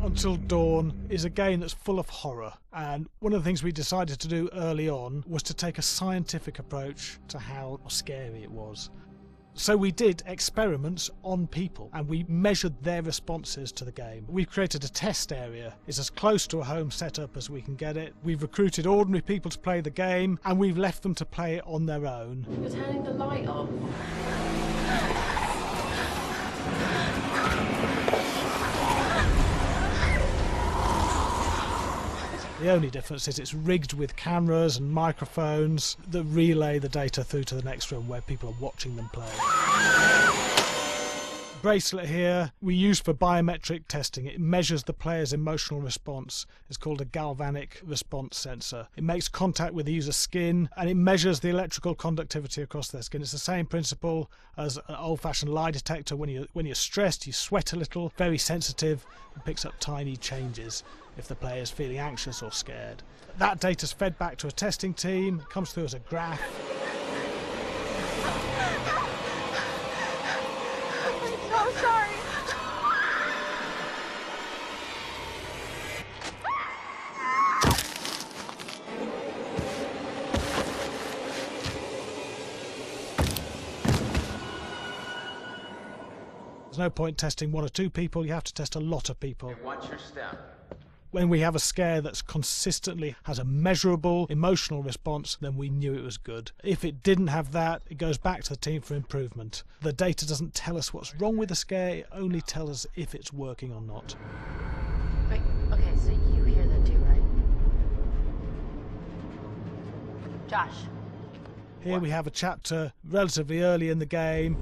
Until Dawn is a game that's full of horror, and one of the things we decided to do early on was to take a scientific approach to how scary it was. So we did experiments on people and we measured their responses to the game. We've created a test area. It's as close to a home setup as we can get it. We've recruited ordinary people to play the game and we've left them to play it on their own. You're turning the light off. The only difference is it's rigged with cameras and microphones that relay the data through to the next room where people are watching them play. Bracelet here we use for biometric testing. It measures the player's emotional response. It's called a galvanic response sensor. It makes contact with the user's skin and it measures the electrical conductivity across their skin. It's the same principle as an old-fashioned lie detector. When you're stressed, you sweat a little, very sensitive, and picks up tiny changes if the player is feeling anxious or scared. That data's fed back to a testing team, comes through as a graph. I'm so sorry. There's no point testing one or two people, you have to test a lot of people. And watch your step. When we have a scare that's consistently has a measurable emotional response, then we knew it was good. If it didn't have that, it goes back to the team for improvement. The data doesn't tell us what's wrong with the scare, it only tells us if it's working or not. Wait, okay, so you hear that too, right? Josh. Here we have a chapter relatively early in the game.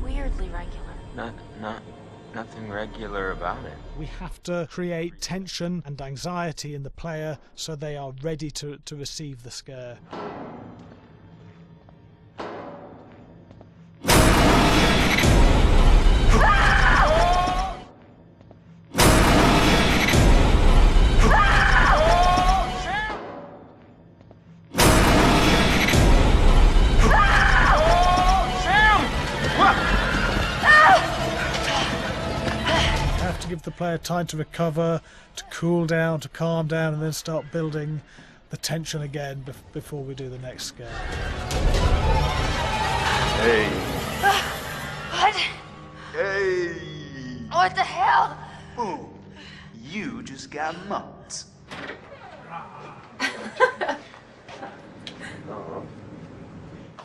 Weirdly regular. Nothing regular about it. We have to create tension and anxiety in the player so they are ready to receive the scare. Give the player time to recover, to cool down, to calm down, and then start building the tension again before we do the next scare. Hey. What? Hey. What the hell? Boom. You just got mucked.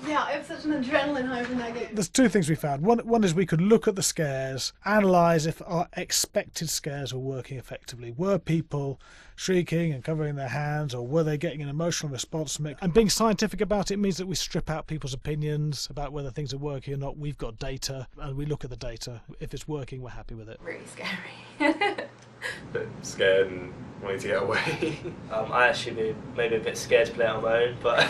Yeah, I have such an adrenaline high from that game. There's two things we found. One is we could look at the scares, analyse if our expected scares were working effectively. Were people shrieking and covering their hands, or were they getting an emotional response from it? And being scientific about it means that we strip out people's opinions about whether things are working or not. We've got data, and we look at the data. If it's working, we're happy with it. Really scary. Bit scared and wanting to get away. I actually be maybe a bit scared to play on my own, but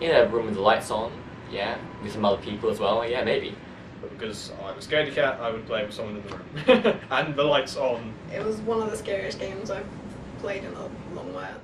in a room with the lights on, yeah, with some other people as well, yeah, maybe. but because I'm a scaredy cat, I would play with someone in the room and the lights on. It was one of the scariest games I've played in a long while.